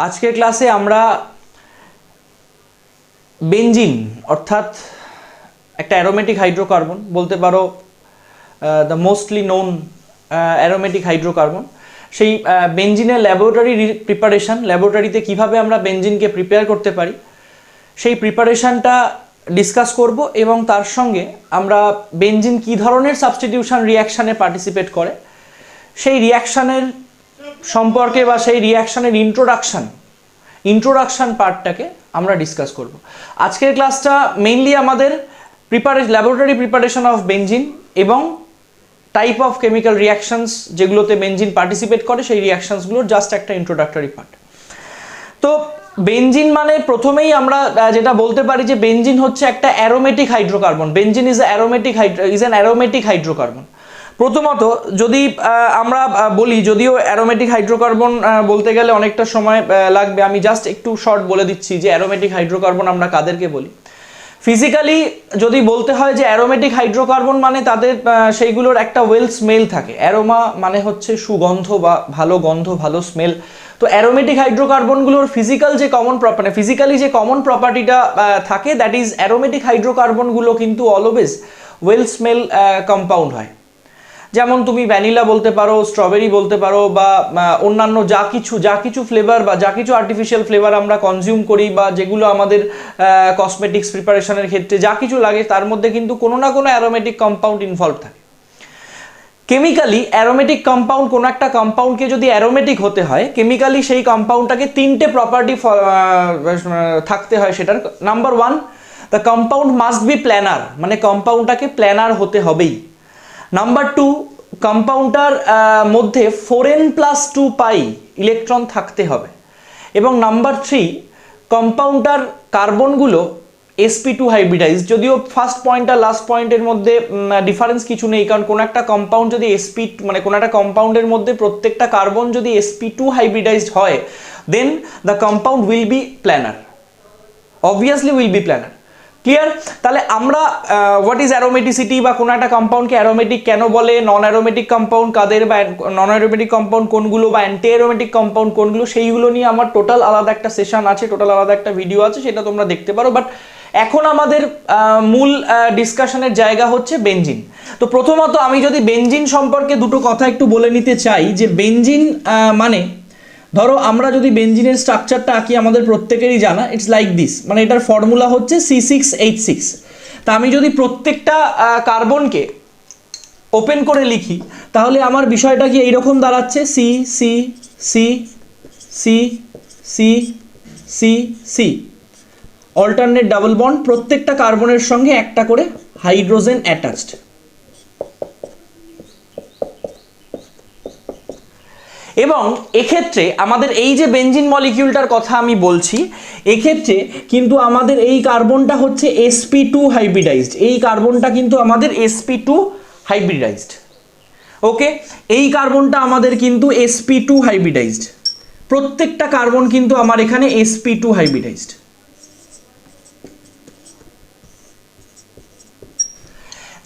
আজকের ক্লাসে আমরা বেঞ্জিন অর্থাৎ একটা অ্যারোমেটিক হাইড্রোকার্বন বলতে পারো, the mostly known aromatic hydrocarbon, সেই বেঞ্জিনের ল্যাবরেটরি প্রিপারেশন, ল্যাবরেটরিতে কিভাবে আমরা বেঞ্জিনকে প্রিপেয়ার করতে পারি সেই প্রিপারেশনটা ডিসকাস করব এবং তার সঙ্গে আমরা বেঞ্জিন কী ধরনের সাবস্টিটিউশন রিয়াকশানে পার্টিসিপেট করে সেই রিয়াকশানের সম্পর্কে বা সেই রিয়াকশানের ইন্ট্রোডাকশান পার্টটাকে আমরা ডিসকাস করব। আজকের ক্লাসটা মেইনলি আমাদের ল্যাবরেটরি প্রিপারেশন অফ বেঞ্জিন এবং টাইপ অফ কেমিক্যাল রিয়াকশনস যেগুলোতে বেঞ্জিন পার্টিসিপেট করে সেই রিয়াকশনসগুলোর জাস্ট একটা ইন্ট্রোডাক্টরি পার্ট। তো বেঞ্জিন মানে প্রথমেই আমরা যেটা বলতে পারি যে বেঞ্জিন হচ্ছে একটা aromatic hydrocarbon. Benzene is an aromatic hydrocarbon. প্রথমত যদি আমরা বলি, যদিও অ্যারোমেটিক হাইড্রোকার্বন বলতে গেলে অনেকটা সময় লাগবে, আমি জাস্ট একটু শর্ট বলে দিচ্ছি যে অ্যারোমেটিক হাইড্রোকার্বন আমরা কাদেরকে বলি। ফিজিক্যালি যদি বলতে হয় যে অ্যারোমেটিক হাইড্রোকার্বন মানে তাদের সেইগুলোর একটা ওয়েল স্মেল থাকে। অ্যারোমা মানে হচ্ছে সুগন্ধ বা ভালো গন্ধ, ভালো স্মেল। তো অ্যারোমেটিক হাইড্রোকার্বনগুলোর ফিজিক্যালি যে কমন প্রপার্টিটা থাকে, দ্যাট ইজ অ্যারোমেটিক হাইড্রোকার্বনগুলো কিন্তু অলওয়েজ ওয়েল স্মেল কম্পাউন্ড হয়। যেমন তুমি ভ্যানিলা বলতে পারো, স্ট্রবেরি বলতে পারো, বা অন্যান্য যা কিছু ফ্লেভার বা যা কিছু আর্টিফিশিয়াল ফ্লেভার আমরা কনজিউম করি বা যেগুলো আমাদের কসমেটিক্স প্রিপারেশনের ক্ষেত্রে যা কিছু লাগে তার মধ্যে কিন্তু কোনো না কোনো অ্যারোমেটিক কম্পাউন্ড ইনভলভ থাকে। কেমিক্যালি অ্যারোমেটিক কম্পাউন্ড, কোনো একটা কম্পাউন্ডকে যদি অ্যারোমেটিক হতে হয়, কেমিক্যালি সেই কম্পাউন্ডটাকে তিনটে প্রপার্টি থাকতে হয় সেটার। Number one, the compound must be planar, মানে কম্পাউন্ডটাকে প্ল্যানার হতে হবেই। নাম্বার টু, কম্পাউন্ডটার মধ্যে 4n+2 পাই ইলেকট্রন থাকতে হবে। এবং নাম্বার থ্রি, কম্পাউন্ডটার কার্বনগুলো sp2 হাইব্রিডাইজ। যদিও ফার্স্ট পয়েন্ট আর লাস্ট পয়েন্টের মধ্যে ডিফারেন্স কিছু নেই, কারণ কোনো একটা কম্পাউন্ড যদি মানে কোনো একটা কম্পাউন্ডের মধ্যে প্রত্যেকটা কার্বন যদি sp2 হাইব্রিডাইজড হয়, then the compound will be planar, obviously will be planar. Clear? তাহলে আমরা হোয়াট ইজ অ্যারোমেটিসিটি বা কোনো একটা কম্পাউন্ডকে অ্যারোমেটিক কেন বলে, নন অ্যারোমেটিক কম্পাউন্ড কাদের, বা নন অ্যারোমেটিক কম্পাউন্ড কোনগুলো, বা অ্যান্টি অ্যারোমেটিক কম্পাউন্ড কোনগুলো, সেইগুলো নিয়ে আমার টোটাল আলাদা একটা সেশন আছে, টোটাল আলাদা একটা ভিডিও আছে, সেটা তোমরা দেখতে পারো। বাট এখন আমাদের মূল ডিসকাশনের জায়গা হচ্ছে বেঞ্জিন। তো প্রথমত আমি যদি বেঞ্জিন সম্পর্কে দুটো কথা একটু বলে নিতে চাই যে বেঞ্জিন মানে, ধরো আমরা যদি বেঞ্জিনের স্ট্রাকচারটা আঁকি, আমাদের প্রত্যেকেরই জানা, ইটস লাইক দিস, মানে এটার ফর্মুলা হচ্ছে C6H6। তা আমি যদি প্রত্যেকটা কার্বনকে ওপেন করে লিখি তাহলে আমার বিষয়টা কি এইরকম দাঁড়াচ্ছে, C C C C C C C, alternate double bond, প্রত্যেকটা কার্বনের সঙ্গে একটা করে হাইড্রোজেন অ্যাটাচড। এবং এক্ষেত্রে আমাদের এই যে বেঞ্জিন মলিকিউলটার কথা আমি বলছি, এক্ষেত্রে কিন্তু আমাদের এই কার্বনটা হচ্ছে sp2 হাইব্রিডাইজড, এই কার্বনটা কিন্তু আমাদের sp2 হাইব্রিডাইজড। ওকে, এই কার্বনটা আমাদের কিন্তু sp2 হাইব্রিডাইজড, প্রত্যেকটা কার্বন কিন্তু আমার এখানে sp2 hybridised.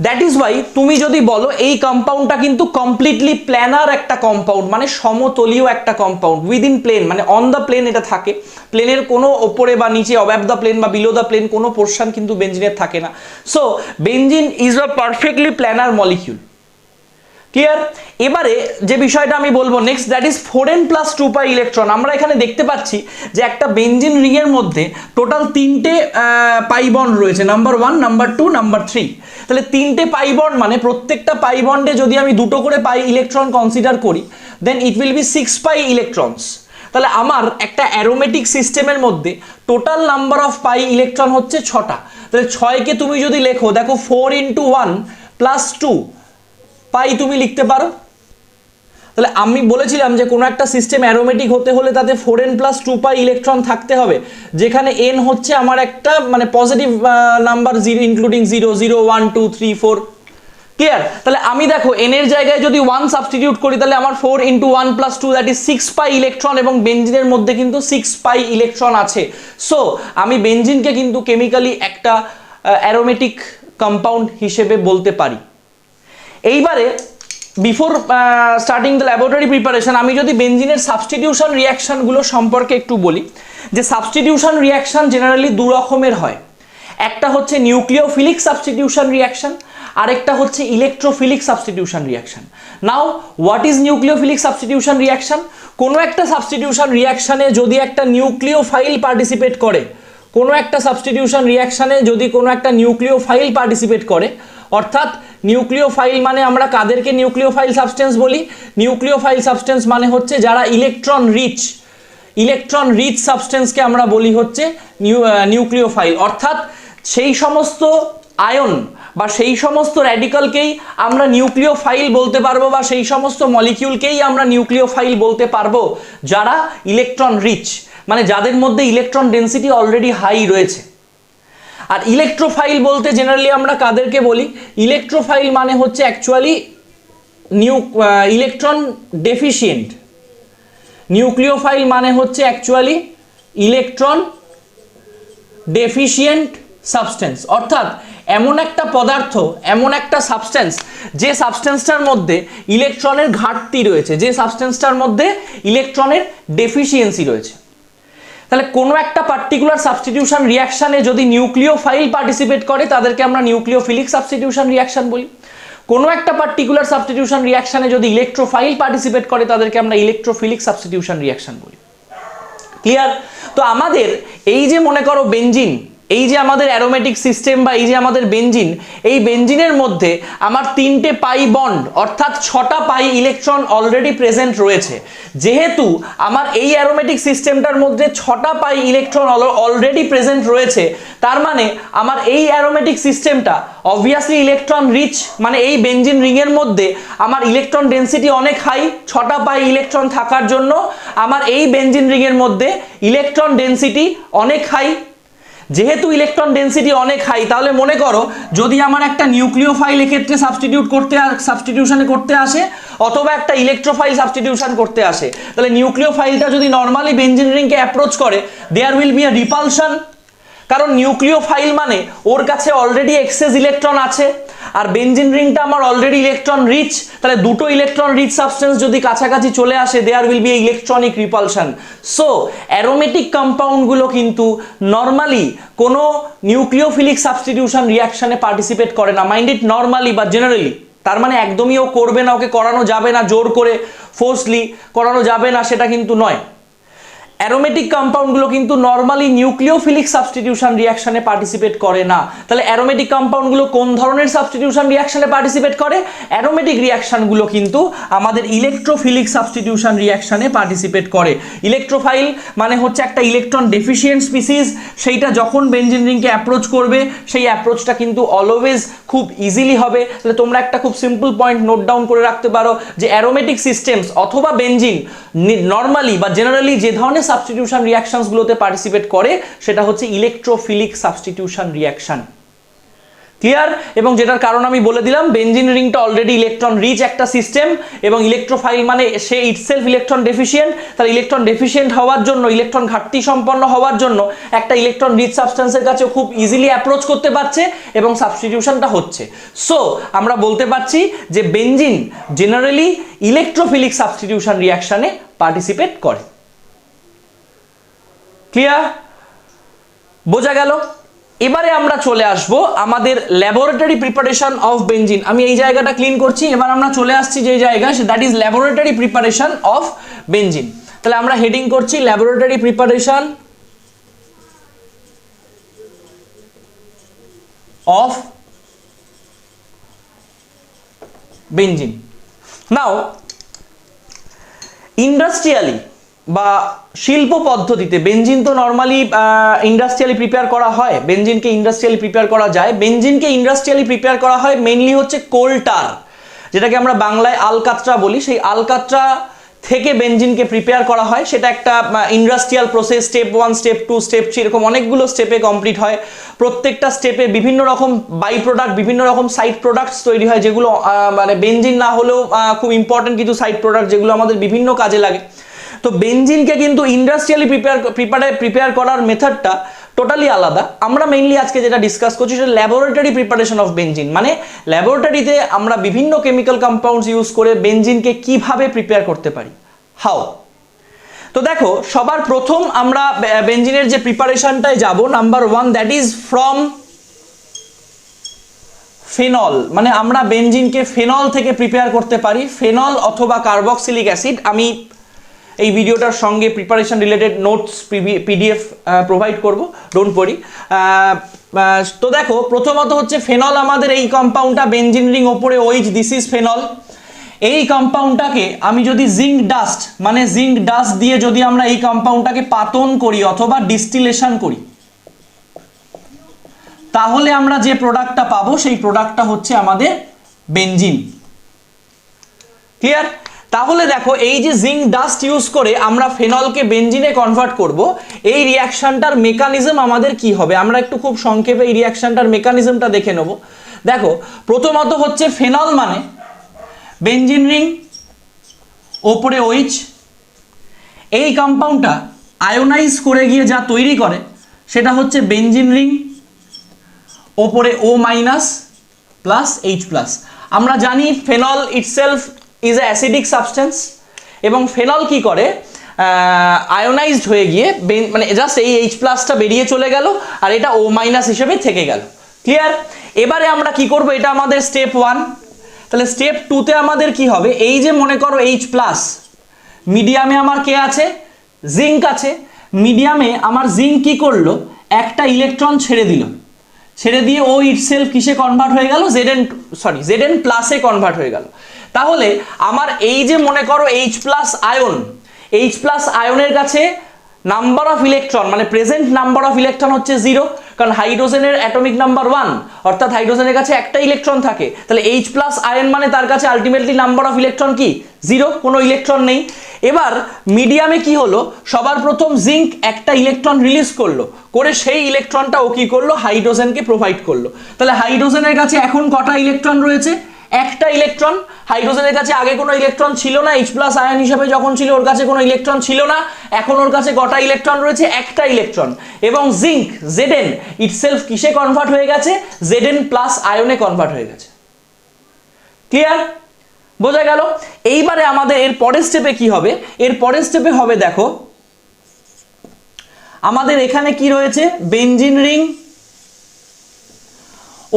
That is Y তুমি যদি বলো এই কম্পাউন্ডটা কিন্তু কমপ্লিটলি প্ল্যানার একটা কম্পাউন্ড, মানে সমতলীয় একটা কম্পাউন্ড, উইদিন প্লেন, মানে অন দ্য প্লেন এটা থাকে, প্লেনের কোনো ওপরে বা নিচে, অ্যাব দ্য প্লেন বা বিলো দ্য প্লেন কোনো পোর্শন কিন্তু বেঞ্জিনের থাকে না। So benzene is a perfectly planar molecule. Clear? এবারে যে বিষয়টা আমি বলবো next, that is 4n+2 pi electron. আমরা এখানে দেখতে পাচ্ছি যে একটা বেঞ্জিন রিং এর মধ্যে টোটাল তিনটে পাই বন্ড রয়েছে, number one, number two, number three. তাহলে তিনটে পাই বন্ড মানে প্রত্যেকটা পাই বন্ডে যদি আমি দুটো করে পাই ইলেকট্রন কনসিডার করি, then it will be 6 pi electrons. তাহলে আমার একটা অ্যারোমেটিক সিস্টেমের মধ্যে total number of pi electron হচ্ছে 6টা। তাহলে 6কে তুমি যদি লেখো, দেখো 4 × 1 + 2 পাই তুমি লিখতে পারো। তাহলে আমি বলেছিলাম যে কোনো একটা সিস্টেম অ্যারোমেটিক হতে হলে তাতে 4n+2 পাই ইলেকট্রন থাকতে হবে, যেখানে n হচ্ছে আমার একটা মানে পজিটিভ নাম্বার, ইনক্লুডিং 0 0 1 2 3 4। ক্লিয়ার? তাহলে আমি দেখো n এর জায়গায় যদি 1 সাবস্টিটিউট করি তাহলে আমার 4 × 1 + 2 দ্যাট ইজ 6 পাই ইলেকট্রন, এবং বেঞ্জিনের মধ্যে কিন্তু 6 পাই ইলেকট্রন আছে। সো আমি বেঞ্জিনকে কিন্তু কেমিক্যালি একটা অ্যারোমেটিক কম্পাউন্ড হিসেবে বলতে পারি। এইবারে before starting the laboratory preparation আমি যদি বেনজিনের সাবস্টিটিউশন রিয়াকশনগুলো সম্পর্কে একটু বলি, যে সাবস্টিটিউশন রিয়াকশন জেনারেলি দু রকমের হয়। একটা হচ্ছে নিউক্লিওফিলিক সাবস্টিটিউশন রিয়াকশন, আরেকটা হচ্ছে electrophilic substitution reaction. Now what is nucleophilic substitution reaction? কোনো একটা সাবস্টিটিউশন রিয়াকশনে যদি একটা নিউক্লিওফাইল পার্টিসিপেট করে, কোনো একটা সাবস্টিটিউশন রিয়াকশনে যদি কোনো একটা নিউক্লিওফাইল পার্টিসিপেট করে, অর্থাৎ নিউক্লিওফাইল মানে আমরা কাদেরকে নিউক্লিওফাইল সাবস্টেন্স বলি? নিউক্লিওফাইল সাবস্টেন্স মানে হচ্ছে যারা ইলেকট্রন রিচ সাবস্টেন্সকে আমরা বলি হচ্ছে নিউক্লিওফাইল। অর্থাৎ সেই সমস্ত আয়ন বা সেই সমস্ত র্যাডিক্যালকেই আমরা নিউক্লিওফাইল বলতে পারবো, বা সেই সমস্ত মলিকিউলকেই আমরা নিউক্লিওফাইল বলতে পারবো যারা ইলেকট্রন রিচ, মানে যাদের মধ্যে ইলেকট্রন ডেন্সিটি অলরেডি হাই রয়েছে। আর ইলেকট্রোফাইল বলতে জেনারেলি আমরা কাদেরকে বলি? ইলেকট্রোফাইল মানে হচ্ছে অ্যাকচুয়ালি ইলেকট্রন ডেফিশিয়েন্ট। নিউক্লিওফাইল মানে হচ্ছে অ্যাকচুয়ালি ইলেকট্রন ডেফিশিয়েন্ট সাবস্টেন্স। অর্থাৎ এমন একটা পদার্থ, এমন একটা সাবস্টেন্স যে সাবস্টেন্সটার মধ্যে ইলেকট্রনের ঘাটতি রয়েছে, যে সাবস্টেন্সটার মধ্যে ইলেকট্রনের ডেফিসিয়েন্সি রয়েছে। তাহলে কোনো একটা পার্টিকুলার সাবস্টিটিউশন রিয়াকশনে যদি নিউক্লিওফাইল পার্টিসিপেট করে তাদেরকে আমরা নিউক্লিওফিলিক সাবস্টিটিউশন রিয়াকশন বলি। কোনো একটা পার্টিকুলার সাবস্টিটিউশন রিয়াকশনে যদি ইলেকট্রোফাইল পার্টিসিপেট করে তাদেরকে আমরা ইলেকট্রোফিলিক সাবস্টিটিউশন রিয়াকশন বলি। ক্লিয়ার? তো আমাদের এই যে মনে করো বেনজিন, এই যে আমাদের অ্যারোমেটিক সিস্টেম বা এই যে আমাদের বেনজিন, এই বেনজিনের মধ্যে আমার 3টে পাই বন্ড অর্থাৎ 6টা পাই ইলেকট্রন অলরেডি প্রেজেন্ট রয়েছে। যেহেতু আমার এই অ্যারোমেটিক সিস্টেমটার মধ্যে 6টা পাই ইলেকট্রন অলরেডি প্রেজেন্ট রয়েছে, তার মানে আমার এই অ্যারোমেটিক সিস্টেমটা অবভিয়াসলি ইলেকট্রন রিচ, মানে এই বেনজিন রিংয়ের মধ্যে আমার ইলেকট্রন ডেন্সিটি অনেক হাই। 6টা পাই ইলেকট্রন থাকার জন্য আমার এই বেনজিন রিংয়ের মধ্যে ইলেকট্রন ডেন্সিটি অনেক হাই। যেহেতু ইলেকট্রন ডেন্সিটি অনেক হাই, তাহলে মনে করো যদি আমার একটা নিউক্লিওফাইল এক্ষেত্রে সাবস্টিটিউশনে করতে আসে, অথবা একটা ইলেকট্রোফাইল সাবস্টিটিউশন করতে আসে, তাহলে নিউক্লিওফাইলটা যদি নর্মালি বেনজিন রিংকে অ্যাপ্রোচ করে, there will be a repulsion. কারণ নিউক্লিওফাইল মানে ওর কাছে অলরেডি এক্সেস ইলেকট্রন আছে, আর বেনজিন রিংটা আমার অলরেডি ইলেকট্রন রিচ। তাহলে দুটো ইলেকট্রন রিচ সাবস্টেন্স যদি কাছাকাছি চলে আসে, there will be electronic repulsion. So aromatic কম্পাউন্ডগুলো কিন্তু নর্মালি কোনো নিউক্লিওফিলিক সাবস্টিটিউশন রিয়াকশনে পার্টিসিপেট করে না। মাইন্ড ইট, নর্মালি বা জেনারেলি। তার মানে একদমই ও করবে না, ওকে করানো যাবে না, জোর করে ফোর্সলি করানো যাবে না সেটা কিন্তু নয়। অ্যারোমেটিক কম্পাউন্ডগুলো কিন্তু নর্মালি নিউক্লিওফিলিক সাবস্টিটিউশন রিয়াকশনে পার্টিসিপেট করে না। তাহলে অ্যারোমেটিক কম্পাউন্ডগুলো কোন ধরনের সাবস্টিটিউশন রিয়াকশনে পার্টিসিপেট করে? অ্যারোমেটিক রিয়াকশনগুলো কিন্তু আমাদের ইলেকট্রোফিলিক সাবস্টিটিউশন রিয়াকশনে পার্টিসিপেট করে। ইলেকট্রোফাইল মানে হচ্ছে একটা ইলেকট্রন ডেফিশিয়েন্ট স্পিসিস, সেইটা যখন বেনজিন রিংকে অ্যাপ্রোচ করবে সেই অ্যাপ্রোচটা কিন্তু অলওয়েজ খুব ইজিলি হবে। তাহলে তোমরা একটা খুব সিম্পল পয়েন্ট নোট ডাউন করে রাখতে পারো যে অ্যারোমেটিক সিস্টেমস অথবা বেনজিন নর্মালি বা জেনারেলি যে ধরনের সাবস্টিটিউশন রিয়াকশনসগুলোতে পার্টিসিপেট করে সেটা হচ্ছে ইলেকট্রোফিলিক সাবস্টিটিউশন রিয়াকশন। ক্লিয়ার? এবং যেটার কারণ আমি বলে দিলাম, বেনজিন রিংটা অলরেডি ইলেকট্রন রিচ একটা সিস্টেম, এবং ইলেকট্রোফাইল মানে সে ইটসেলফ ইলেকট্রন ডেফিশিয়েন্ট। তাহলে ইলেকট্রন ডেফিশিয়েন্ট হওয়ার জন্য, ইলেকট্রন ঘাটতি সম্পন্ন হওয়ার জন্য একটা ইলেকট্রন রিচ সাবস্টেন্সের কাছে খুব ইজিলি অ্যাপ্রোচ করতে পারছে এবং সাবস্টিটিউশনটা হচ্ছে। সো আমরা বলতে পারছি যে বেনজিন জেনারেলি ইলেকট্রোফিলিক সাবস্টিটিউশন রিয়াকশনে পার্টিসিপেট করে। ক্লিয়ার? বোঝা গেল? এবারে আমরা চলে আসব আমাদের ল্যাবরেটরি প্রিপারেশন অফ বেনজিন। আমি এই জায়গাটা ক্লিন করছি। এবার আমরা চলে আসছি যে জায়গায়, that is laboratory preparation of benzene. তাহলে আমরা হেডিং করছি laboratory preparation of benzene. Now industrially বা শিল্প পদ্ধতিতে বেনজিন তো নর্মালি ইন্ডাস্ট্রিয়ালি প্রিপেয়ার করা হয়, বেনজিনকে ইন্ডাস্ট্রিয়ালি প্রিপেয়ার করা যায়। বেনজিনকে ইন্ডাস্ট্রিয়ালি প্রিপেয়ার করা হয় মেইনলি হচ্ছে কোল টার, যেটাকে আমরা বাংলায় আলকাত্রা বলি। সেই আলকাত্রা থেকে বেনজিনকে প্রিপেয়ার করা হয়। সেটা একটা industrial process, step 1, step 2, step 3 এরকম অনেকগুলো স্টেপে কমপ্লিট হয়। প্রত্যেকটা স্টেপে বিভিন্ন রকম বাই প্রোডাক্ট, বিভিন্ন রকম সাইড প্রোডাক্টস তৈরি হয়, যেগুলো মানে বেনজিন না হলেও খুব ইম্পর্টেন্ট কিছু সাইড প্রোডাক্ট যেগুলো আমাদের বিভিন্ন কাজে লাগে। তো বেনজিনকে কিন্তু ইন্ডাস্ট্রিয়ালি প্রিপেয়ার করার মেথডটা টোটালি আলাদা। আমরা মেইনলি আজকে যেটা ডিসকাস করছি সেটা ল্যাবরেটরি প্রিপারেশন অফ বেনজিন, মানে ল্যাবরেটরিতে আমরা বিভিন্ন কেমিক্যাল কম্পাউন্ডস ইউজ করে বেনজিনকে কিভাবে প্রিপেয়ার করতে পারি, হাউ। তো দেখো সবার প্রথম আমরা বেনজিনের যে প্রিপারেশনটায় যাব, number 1 that is from phenol, মানে আমরা বেনজিনকে ফেনল থেকে প্রিপেয়ার করতে পারি, ফেনল অথবা কার্বক্সিলিক অ্যাসিড। আমি এই ভিডিওটার সঙ্গে preparation related notes PDF provide করব, ডোন্ট ওয়ারি। তো দেখো প্রথমত হচ্ছে ফেনল, আমাদের এই কম্পাউন্ডটা বেনজিন রিং ওপরে OH, দিস ইজ ফেনল। এই কম্পাউন্ডটাকে আমি যদি জিঙ্ক ডাস্ট, মানে জিঙ্ক ডাস্ট দিয়ে যদি আমরা এই কম্পাউন্ডটাকে পাতন করি অথবা ডিস্টিলেশন করি, তাহলে আমরা যে প্রোডাক্টটা পাবো সেই প্রোডাক্টটা হচ্ছে আমাদের বেনজিন। ক্লিয়ার? তাহলে দেখো এই যে জিঙ্ক ডাস্ট ইউজ করে আমরা ফেনলকে বেনজিনে কনভার্ট করব, এই রিয়াকশনটার মেকানিজম আমাদের কি হবে আমরা একটু খুব সংক্ষেপে এই রিয়াকশনটার মেকানিজমটা দেখে নেব। দেখো প্রথমত হচ্ছে ফেনল মানে বেনজিন রিং ওপরে OH, এই কম্পাউন্ডটা আয়োনাইজ করে গিয়ে যা তৈরি করে সেটা হচ্ছে বেনজিন রিং ওপরে O- প্লাস H+। আমরা জানি phenol itself is a acidic substance, এবং ফেনল কি করে আয়োনাইজড হয়ে গিয়ে মানে জাস্ট এই H+টা বেরিয়ে চলে গেল আর এটা O- হিসেবে থেকে গেল। ক্লিয়ার? এবারে আমরা কি করব, এটা আমাদের স্টেপ 1। তাহলে স্টেপ 2তে আমাদের কি হবে, এই যে মনে করো H+, মিডিয়ামে আমার কে আছে, জিঙ্ক আছে। মিডিয়ামে আমার জিঙ্ক কি করলো, একটা ইলেকট্রন ছেড়ে দিল, ছেড়ে দিয়ে ও ইটসেলফ কিসে কনভার্ট হয়ে গেল, Zn প্লাসে কনভার্ট হয়ে গেল। তাহলে আমার এই যে মনে করো H+ আয়ন, H+ আয়নের কাছে নাম্বার অফ ইলেকট্রন মানে প্রেজেন্ট নাম্বার অফ ইলেকট্রন হচ্ছে 0, কারণ হাইড্রোজেনের অ্যাটমিক নাম্বার 1, অর্থাৎ হাইড্রোজেনের কাছে একটা ইলেকট্রন থাকে। তাহলে H+ আয়ন মানে তার কাছে আলটিমেটলি নাম্বার অফ ইলেকট্রন কি 0, কোনো ইলেকট্রন নেই। এবার মিডিয়ামে কি হলো, সবার প্রথম জিঙ্ক একটা ইলেকট্রন রিলিজ করলো, করে সেই ইলেকট্রনটা ও কি করলো, হাইড্রোজেনকে প্রোভাইড করলো। তাহলে হাইড্রোজেনের কাছে এখন কটা ইলেকট্রন রয়েছে, একটা ইলেকট্রন। হাইড্রোজেনের কাছে আগে কোনো ইলেকট্রন ছিল না, H+ আয়ন হিসেবে যখন ছিল ওর কাছে কোনো ইলেকট্রন ছিল না, এখন ওর কাছে কটা ইলেকট্রন রয়েছে, একটা ইলেকট্রন। এবং জিঙ্ক Zn ইটসেলফ কিসে কনভার্ট হয়ে গেছে, Zn প্লাস আয়নে কনভার্ট হয়ে গেছে। ক্লিয়ার? বোঝা গেল? এইবারে আমাদের এর পরের স্টেপে কি হবে, এর পরের স্টেপে হবে দেখো আমাদের এখানে কি রয়েছে, বেনজিন রিং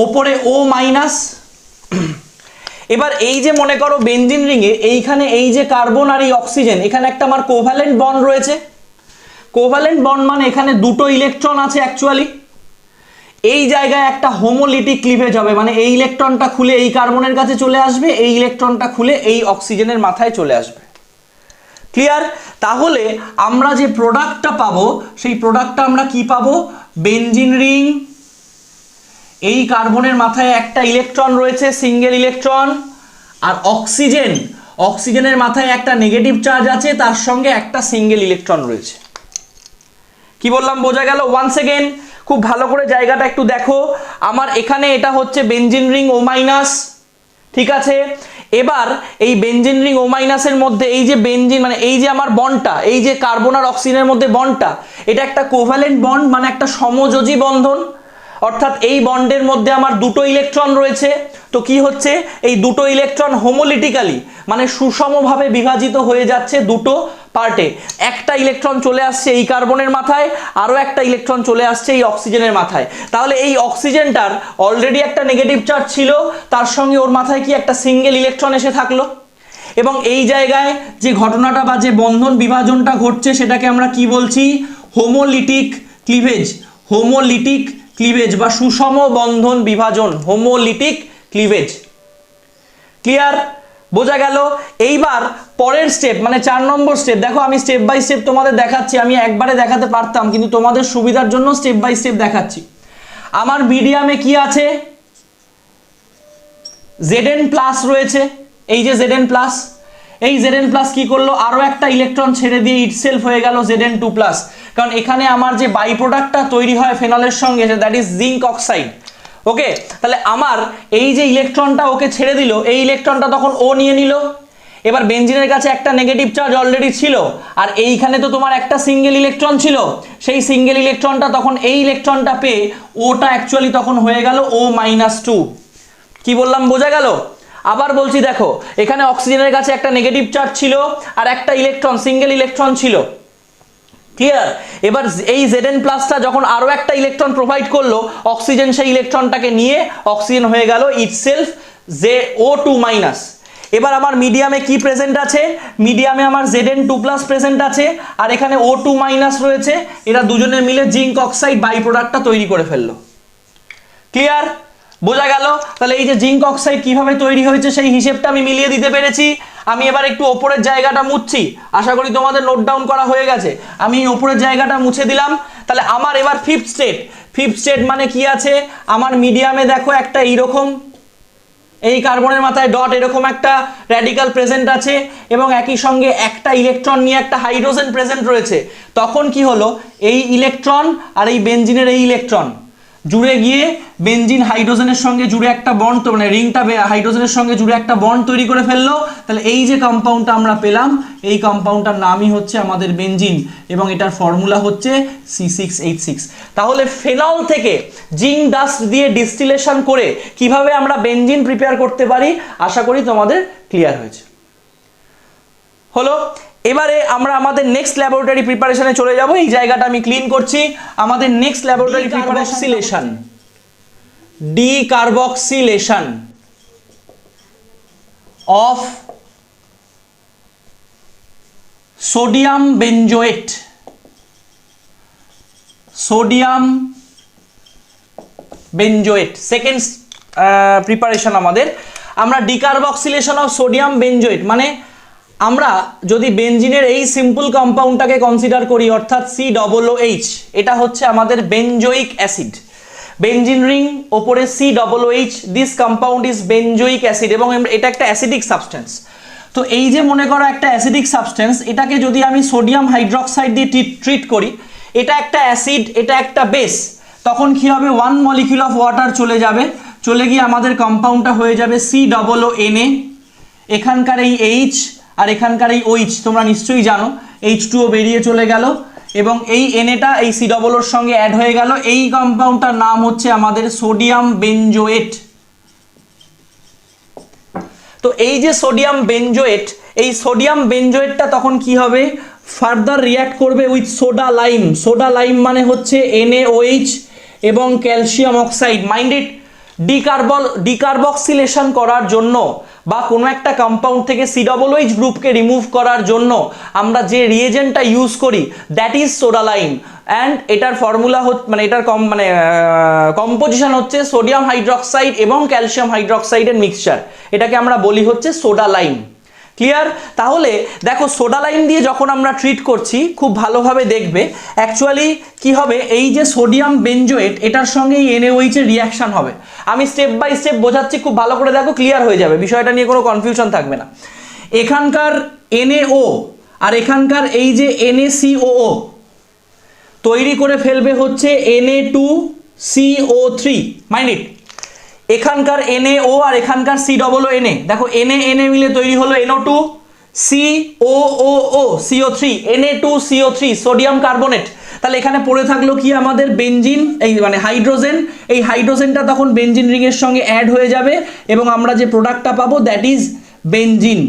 ওপরে O-। এবার এই যে মনে করো বেনজিন রিংয়ে এইখানে এই যে কার্বন আর এই অক্সিজেন, এখানে একটা আমার কোভ্যালেন্ট বন্ড রয়েছে। কোভ্যালেন্ট বন্ড মানে এখানে দুটো ইলেকট্রন আছে অ্যাকচুয়ালি। এই জায়গায় একটা হোমোলিটিক ক্লিভেজ হবে, মানে এই ইলেকট্রনটা খুলে এই কার্বনের কাছে চলে আসবে, এই ইলেকট্রনটা খুলে এই অক্সিজেনের মাথায় চলে আসবে। ক্লিয়ার? তাহলে আমরা যে প্রোডাক্টটা পাবো সেই প্রোডাক্টটা আমরা কি পাবো, বেনজিন রিং, এই কার্বনের মাথায় একটা ইলেকট্রন রয়েছে, সিঙ্গেল ইলেকট্রন, আর অক্সিজেনের মাথায় একটা নেগেটিভ চার্জ আছে, তার সঙ্গে একটা সিঙ্গেল ইলেকট্রন রয়েছে। কি বললাম বোঝা গেল? ওয়ান্স এগেন খুব ভালো করে জায়গাটা একটু দেখো, আমার এখানে এটা হচ্ছে বেনজিন রিং O-, ঠিক আছে। এবার এই বেনজিন রিং O- এর মধ্যে এই যে বেনজিন মানে এই যে আমার বন্ডটা, এই যে কার্বন আর অক্সিজেনের মধ্যে বন্ডটা, এটা একটা কোভ্যালেন্ট বন্ড, মানে একটা সমযোজী বন্ধন, অর্থাৎ এই বন্ডের মধ্যে আমার দুটো ইলেকট্রন রয়েছে। তো কি হচ্ছে, এই দুটো ইলেকট্রন হোমোলিটিক্যালি মানে সুষমভাবে বিভাজিত হয়ে যাচ্ছে দুটো পার্টে। একটা ইলেকট্রন চলে আসছে এই কার্বনের মাথায়, আরও একটা ইলেকট্রন চলে আসছে এই অক্সিজেনের মাথায়। তাহলে এই অক্সিজেনটার অলরেডি একটা নেগেটিভ চার্জ ছিল, তার সঙ্গে ওর মাথায় কি একটা সিঙ্গেল ইলেকট্রন এসে থাকলো, এবং এই জায়গায় যে ঘটনাটা বা যে বন্ধন বিভাজনটা ঘটছে সেটাকে আমরা কি বলছি, হোমোলিটিক ক্লিভেজ বা সুষম বন্ধন বিভাজন, হোমোলিটিক ক্লিভেজ। ক্লিয়ার? বোঝা গেল? এইবার পরের স্টেপ মানে 4 নম্বর স্টেপ। দেখো আমি স্টেপ বাই স্টেপ তোমাদের দেখাচ্ছি, আমি একবারে দেখাতে পারতাম কিন্তু তোমাদের সুবিধার জন্য স্টেপ বাই স্টেপ দেখাচ্ছি। আমার মিডিয়ামে কি আছে, Zn+ রয়েছে, এই যে Zn+, এই Zn+ কি করলো, আরো একটা ইলেকট্রন ছেড়ে দিয়ে ইটসেলফ হয়ে গেল Zn2+, কারণ এখানে আমার যে বাই প্রোডাক্টটা তৈরি হয় ফেনলের সঙ্গে দ্যাট ইজ জিঙ্ক অক্সাইড। ওকে, তাহলে আমার এই যে ইলেকট্রনটা ওকে ছেড়ে দিল, এই ইলেকট্রনটা তখন ও নিয়ে নিল, এবার বেনজিনের কাছে একটা নেগেটিভ চার্জ অলরেডি ছিল, আর এইখানে তো তোমার একটা সিঙ্গেল ইলেকট্রন ছিল, সেই সিঙ্গেল ইলেকট্রনটা তখন এই ইলেকট্রনটা পেয়ে ওটা অ্যাকচুয়ালি তখন হয়ে গেল O-2। কি বললাম বোঝা গেল? আবার বলছি দেখো, এখানে অক্সিজেনের কাছে একটা নেগেটিভ চার্জ ছিল আর একটা ইলেকট্রন সিঙ্গেল ইলেকট্রন ছিল, ক্লিয়ার? এবার এই Zn প্লাসটা যখন আরো একটা ইলেকট্রন প্রোভাইড করলো, অক্সিজেন সেই ইলেকট্রনটাকে নিয়ে অক্সিজেন হয়ে গেল ইটসেলফ O2-। এবার আমার মিডিয়ামে কি প্রেজেন্ট আছে? মিডিয়ামে আমার Zn2+ প্রেজেন্ট আছে আর এখানে O2- রয়েছে। এরা দুজনে মিলে জিঙ্ক অক্সাইড বাই প্রোডাক্টটা তৈরি করে ফেললো, ক্লিয়ার? বোঝা গেল? তাহলে এই যে জিঙ্ক অক্সাইড কিভাবে তৈরি হয়েছে সেই হিসেবটা আমি মিলিয়ে দিতে পেরেছি। আমি এবার একটু ওপরের জায়গাটা মুছছি, আশা করি তোমাদের নোট ডাউন করা হয়ে গেছে। আমি ওপরের জায়গাটা মুছে দিলাম। তাহলে আমার এবার ফিফথ স্টেট মানে কি আছে? আমার মিডিয়ামে দেখো একটা এইরকম, এই কার্বনের মাথায় ডট এরকম একটা র্যাডিক্যাল প্রেজেন্ট আছে এবং একই সঙ্গে একটা ইলেকট্রন নিয়ে একটা হাইড্রোজেন প্রেজেন্ট রয়েছে। তখন কি হলো, এই ইলেকট্রন আর এই বেনজিনের এই ইলেকট্রন জুড়ে গিয়ে বেনজিন হাইড্রোজেনের সঙ্গে জুড়ে একটা বন্ড, মানে রিংটা হাইড্রোজেনের সঙ্গে জুড়ে একটা বন্ড তৈরি করে ফেললো। তাহলে এই যে কম্পাউন্ডটা আমরা পেলাম, এই কম্পাউন্ডটার নামই হচ্ছে আমাদের বেনজিন এবং এটার ফর্মুলা হচ্ছে C6H6। তাহলে ফেনল থেকে জিঙ্ক ডাস্ট দিয়ে ডিস্টিলেশন করে কিভাবে আমরা বেনজিন প্রিপেয়ার করতে পারি, আশা করি তোমাদের ক্লিয়ার হয়েছে। হলো, এবারে আমরা আমাদের নেক্সট ল্যাবরেটরি প্রিপারেশনে চলে যাব। এই জায়গাটা আমি ক্লিন করছি। আমাদের next laboratory preparation decarboxylation of sodium benzoate. Second preparation আমাদের। আমরা ডিকার্বক্সিলেশন অফ সোডিয়াম বেনজোয়েট মানে আমরা যদি বেনজিনের এই সিম্পল কম্পাউন্ডটাকে কনসিডার করি, অর্থাৎ COOH, এটা হচ্ছে আমাদের বেনজোইক অ্যাসিড। বেনজিন রিং ওপরে COOH, this compound is benzoic acid এবং এটা একটা অ্যাসিডিক সাবস্টেন্স। তো এই যে মনে করো একটা অ্যাসিডিক সাবস্টেন্স, এটাকে যদি আমি সোডিয়াম হাইড্রোক্সাইড দিয়ে ট্রিট করি, এটা একটা অ্যাসিড, এটা একটা বেস, তখন কি হবে, 1 মলিকিউল অফ ওয়াটার চলে গিয়ে আমাদের কম্পাউন্ডটা হয়ে যাবে COONA। এখানকার এই H আর এখানকার এই OH তোমরা নিশ্চয়ই জানো, H2O বেরিয়ে চলে গেল এবং এই NAটা এই COOর সঙ্গে অ্যাড হয়ে গেল। এই কম্পাউন্ডটার নাম হচ্ছে আমাদের সোডিয়াম বেনজোয়েট। তো এই যে সোডিয়াম বেনজোয়েট, এই সোডিয়াম বেনজোয়েটটা তখন কি হবে, ফার্দার রিঅ্যাক্ট করবে with soda lime. Soda lime মানে হচ্ছে NaOH এবং calcium oxide. Mind it, decarboxylation করার জন্য বা কোনো একটা কম্পাউন্ড থেকে COOH গ্রুপকে রিমুভ করার জন্য আমরা যে রিয়েজেন্টটা ইউজ করি, that is soda lime. And এটার ফর্মুলা মানে এটার কম্পোজিশন হচ্ছে সোডিয়াম হাইড্রোক্সাইড এবং ক্যালসিয়াম হাইড্রোক্সাইডের মিক্সচার। এটাকে আমরা বলি হচ্ছে সোডা লাইম, ক্লিয়ার? তাহলে দেখো, সোডা লাইম দিয়ে যখন আমরা ট্রিট করছি, খুব ভালোভাবে দেখবে অ্যাকচুয়ালি কি হবে, এই যে সোডিয়াম বেনজোয়েট এটার সঙ্গে এই NaOH এর রিয়াকশন হবে। আমি স্টেপ বাই স্টেপ বোঝাচ্ছি, খুব ভালো করে দেখো, ক্লিয়ার হয়ে যাবে, বিষয়টা নিয়ে কোনো কনফিউশন থাকবে না। এখানকার NaO আর এখানকার এই যে NaCOO তৈরি করে ফেলবে হচ্ছে Na2CO3। মাইন্ড ইট, এখানকার NaO আর এখানকার COONA, দেখো Na মিলে তৈরি হলো NO2, COOO CO3, Na2CO3 sodium carbonate. তাহলে এখানে পড়ে থাকলো কি আমাদের বেনজিন, এই মানে হাইড্রোজেন। এই হাইড্রোজেনটা তখন বেনজিন রিং এর সঙ্গে অ্যাড হয়ে যাবে এবং আমরা যে প্রোডাক্টটা পাবো that is benzene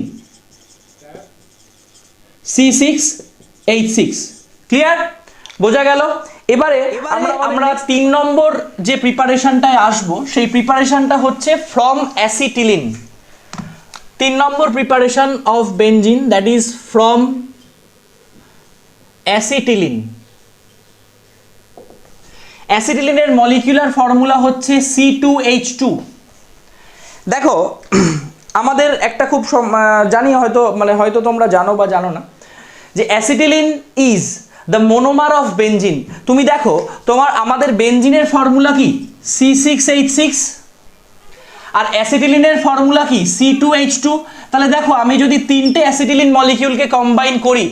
C6H6। Clear? বোঝা গেল? এবারে আমরা 3 নম্বর যে প্রিপারেশনটায় আসবো, সেই প্রিপারেশনটা হচ্ছে ফ্রম অ্যাসিটিলিন। 3 নম্বর preparation of benzene, that is from acetylene. অ্যাসিটিলিনের মলিকিউলার ফর্মুলা হচ্ছে C2H2। দেখো, আমাদের একটা খুব জানি, হয়তো তোমরা জানো বা জানো না, যে acetylene is the monomer of benzene. তুমি দেখো, আমাদের বেনজিনের ফর্মুলা কি, C6H6, আর অ্যাসিটিলিনের ফর্মুলা কি, C2H2। তাহলে দেখো, আমি যদি 3টে অ্যাসিটিলিন মলিকিউলকে কম্বাইন করি,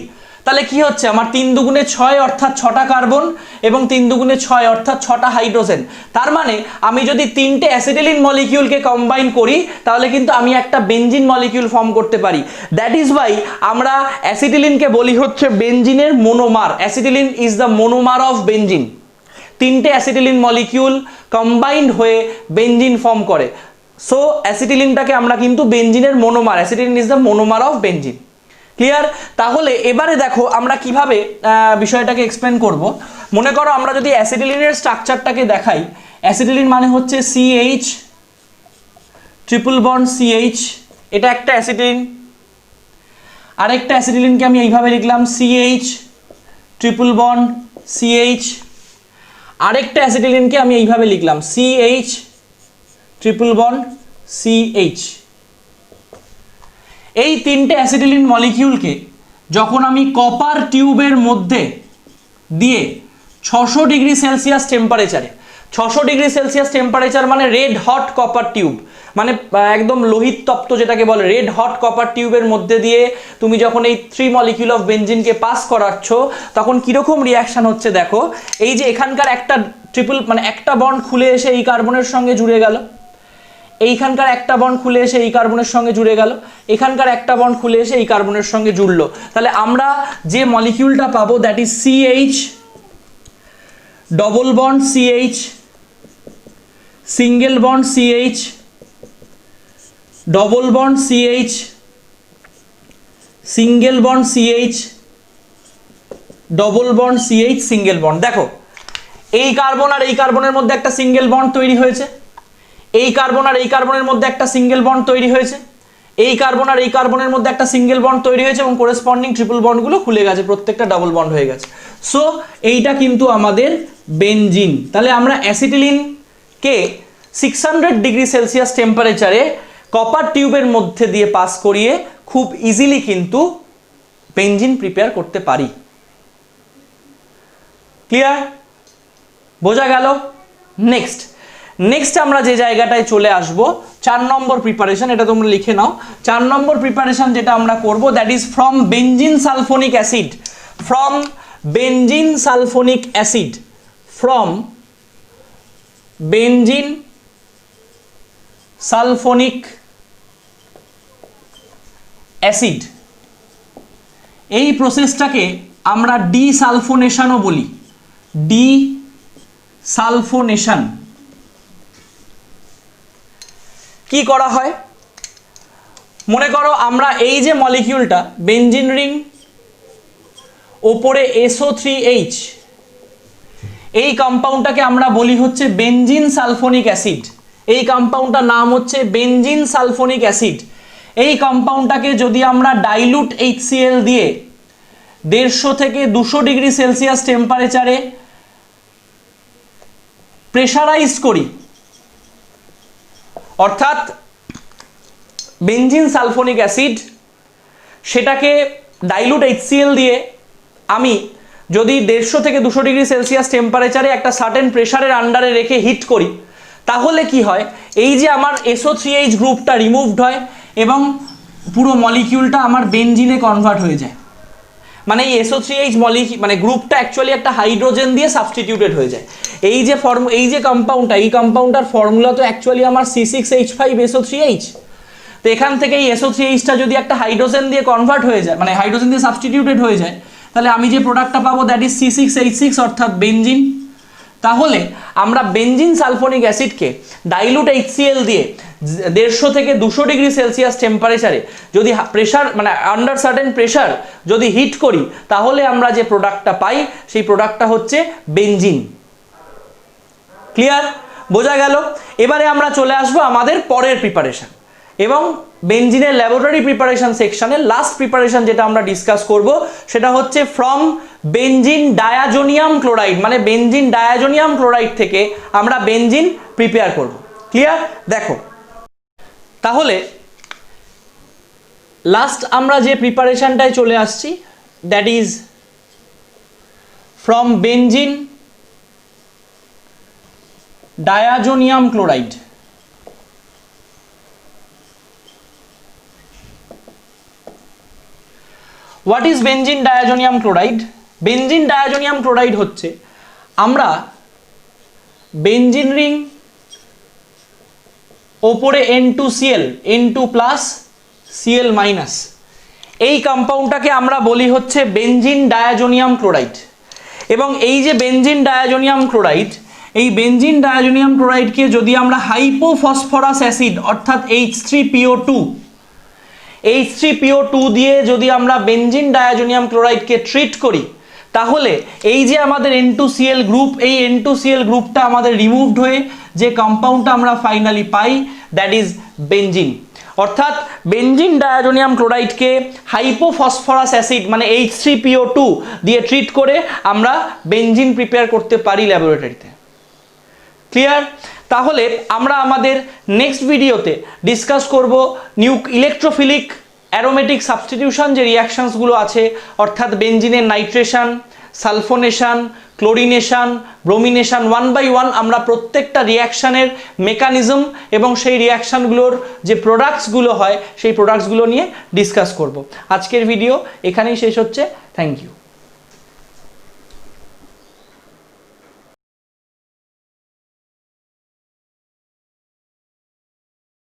তাহলে কি হচ্ছে আমার 3 দুগুণে 6 অর্থাৎ 6টা কার্বন এবং 3 দুগুণে 6 অর্থাৎ 6টা হাইড্রোজেন। তার মানে আমি যদি 3টে অ্যাসিটিলিন মলিকিউলকে কম্বাইন করি তাহলে কিন্তু আমি একটা বেনজিন মলিকিউল ফর্ম করতে পারি। দ্যাট ইজ ওয়াই আমরা অ্যাসিটিলিনকে বলি হচ্ছে বেনজিনের মোনোমার। Acetylene is the monomer of benzene. 3টে অ্যাসিটিলিন মলিকিউল কম্বাইন্ড হয়ে বেনজিন ফর্ম করে। সো অ্যাসিটিলিনটাকে আমরা কিন্তু বেনজিনের মোনোমার, acetylene is the monomer of benzene. Clear? তাহলে এবারে দেখো আমরা কিভাবে বিষয়টাকে এক্সপ্লেন করব। মনে করো আমরা যদি অ্যাসিটিলিনের স্ট্রাকচারটাকে দেখাই, অ্যাসিটিলিন মানে হচ্ছে CH ট্রিপল বন্ড CH, এটা একটা অ্যাসিটিলিন। আরেকটা অ্যাসিটিলিনকে আমি এইভাবে লিখলাম CH ট্রিপল বন্ড CH। আরেকটা অ্যাসিটিলিনকে আমি এইভাবে লিখলাম CH ট্রিপল বন্ড CH। এই 3টে অ্যাসিটিলিন মলিকিউলকে যখন আমি কপার টিউবের মধ্যে দিয়ে 600 ডিগ্রি সেলসিয়াস টেম্পারেচারে, 600 ডিগ্রি সেলসিয়াস টেম্পারেচার মানে রেড হট কপার টিউব, মানে একদম লোহিত তপ্ত যেটাকে বলে রেড হট কপার টিউবের মধ্যে দিয়ে তুমি যখন এই 3 মলিকিউল অফ বেনজিনকে পাস করাচ্ছ তখন কিরকম রিয়াকশন হচ্ছে দেখো। এই যে এখানকার একটা ট্রিপল মানে একটা বন্ড খুলে এসে এই কার্বনের সঙ্গে জুড়ে গেল, এইখানকার একটা বন্ড খুলে এসে এই কার্বনের সঙ্গে জুড়ে গেল, এখানকার একটা বন্ড খুলে এসে এই কার্বনের সঙ্গে জুড়লো। তাহলে আমরা যে মলিকিউলটা পাবো that is CH double bond CH single bond CH double bond CH single bond CH double bond CH single bond. দেখো এই কার্বন আর এই কার্বনের মধ্যে একটা সিঙ্গেল বন্ড তৈরি হয়েছে, এই কার্বন আর এই কার্বনের মধ্যে একটা সিঙ্গেল বন্ড তৈরি হয়েছে, এই কার্বন আর এই কার্বনের মধ্যে একটা সিঙ্গেল বন্ড তৈরি হয়েছে এবং করেসপন্ডিং ট্রিপল বন্ডগুলো খুলে গেছে, প্রত্যেকটা ডাবল বন্ড হয়ে গেছে। সো এইটা কিন্তু আমাদের বেনজিন। তাহলে আমরা অ্যাসিটিলিনকে 600 ডিগ্রি সেলসিয়াস টেম্পারেচারে কপার টিউবের মধ্যে দিয়ে পাস করিয়ে খুব ইজিলি কিন্তু বেনজিন প্রিপেয়ার করতে পারি। ক্লিয়ার? বোঝা গেল? নেক্সট আমরা যে জায়গাটায় চলে আসব 4 নম্বর প্রিপারেশন, এটা তোমরা লিখে নাও। 4 নম্বর প্রিপারেশন যেটা আমরা করব that is from benzene sulphonic acid, from benzene sulphonic acid, from benzene sulphonic acid. এই প্রসেসটাকে আমরা ডিসালফোনেশনও বলি, ডিসালফোনেশন। কি করা হয় মনে করো আমরা এই যে মলিকিউলটা বেনজিন রিং, ওপরে SO3H, এই কম্পাউন্ডটাকে আমরা বলি হচ্ছে বেনজিন সালফোনিক অ্যাসিড। এই কম্পাউন্ডটার নাম হচ্ছে বেনজিন সালফোনিক অ্যাসিড। এই কম্পাউন্ডটাকে যদি আমরা ডাইলুট HCl দিয়ে 150 থেকে 200 ডিগ্রি সেলসিয়াস টেম্পারেচারে প্রেসারাইজ করি, অর্থাৎ বেনজিন সালফোনিক অ্যাসিড সেটাকে ডাইলুট HCl দিয়ে আমি যদি 150 থেকে 200 ডিগ্রি সেলসিয়াস টেম্পারেচারে একটা সার্টেন প্রেসারের আন্ডারে রেখে হিট করি, তাহলে কি হয় এই যে আমার SO3H গ্রুপটা রিমুভড হয় এবং পুরো মলিকিউলটা আমার বেনজিনে কনভার্ট হয়ে যায়। মানে এই SO3H মানে গ্রুপটা অ্যাকচুয়ালি একটা হাইড্রোজেন দিয়ে সাবস্টিটিউটেড হয়ে যায়। এই যে কম্পাউন্ডটা, এই কম্পাউন্ডটার ফর্মুলা তো অ্যাকচুয়ালি আমার C6H5SO3H। তো এখান থেকে এই SO3Hটা যদি একটা হাইড্রোজেন দিয়ে কনভার্ট হয়ে যায়, মানে হাইড্রোজেন দিয়ে সাবস্টিটিউটেড হয়ে যায়, তাহলে আমি যে প্রোডাক্টটা পাবো দ্যাট ইজ C6H6 অর্থাৎ বেনজিন। তাহলে আমরা বেনজিন সালফোনিক অ্যাসিডকে ডাইলুট HCl দিয়ে 150 থেকে 200 ডিগ্রি সেলসিয়াস টেম্পারেচারে যদি প্রেসার মানে আন্ডার সার্টেন প্রেসার যদি হিট করি, তাহলে আমরা যে প্রোডাক্টটা পাই সেই প্রোডাক্টটা হচ্ছে বেনজিন। ক্লিয়ার? বোঝা গেল? এবারে আমরা চলে আসবো আমাদের পরের প্রিপারেশন এবং বেনজিনের ল্যাবরেটরি প্রিপারেশন সেকশনের লাস্ট প্রিপারেশন যেটা আমরা ডিসকাস করব সেটা হচ্ছে ফ্রম বেনজিন ডায়াজোনিয়াম ক্লোরাইড, মানে বেনজিন ডায়াজোনিয়াম ক্লোরাইড থেকে আমরা বেনজিন প্রিপেয়ার করব। ক্লিয়ার? দেখো তাহলে লাস্ট আমরা যে প্রিপারেশনটায় চলে আসছি that is from benzene diazonium chloride. What is benzene diazonium chloride? Benzene diazonium chloride হচ্ছে, আমরা বেনজিন রিং ওপরে N2Cl N2 plus Cl minus, এই কম্পাউন্ডটাকে আমরা বলি হচ্ছে বেনজিন ডায়াজোনিয়াম ক্লোরাইড। এবং এই যে বেনজিন ডায়াজোনিয়াম ক্লোরাইড, এই বেনজিন ডায়াজোনিয়াম ক্লোরাইডকে যদি আমরা হাইপোফসফরাস অ্যাসিড অর্থাৎ H3PO2 দিয়ে যদি আমরা বেনজিন ডায়াজোনিয়াম ক্লোরাইডকে ট্রিট করি, তাহলে এই যে আমাদের N2Cl গ্রুপ, এই N2Cl গ্রুপটা আমাদের রিমুভড হয়ে যে কম্পাউন্ডটা আমরা finally pi, that is benzene. অর্থাৎ বেনজিন ডায়াজোনিয়াম ক্লোরাইডকে হাইপোফসফরাস অ্যাসিড মানে H3PO2 দিয়ে ট্রিট করে আমরা বেনজিন প্রিপেয়ার করতে পারি ল্যাবরেটরিতে। ক্লিয়ার? তাহলে আমরা আমাদের নেক্সট ভিডিওতে ডিসকাস করব ইলেকট্রোফিলিক অ্যারোমেটিক সাবস্টিটিউশন যে রিয়াকশনসগুলো আছে, অর্থাৎ বেনজিনের nitration, sulphonation, chlorination, bromination, 1 by 1 আমরা প্রত্যেকটা রিয়াকশানের মেকানিজম এবং সেই রিয়াকশানগুলোর যে প্রোডাক্টসগুলো হয় সেই প্রোডাক্টসগুলো নিয়ে ডিসকাস করব। আজকের ভিডিও এখানেই শেষ হচ্ছে। Thank you.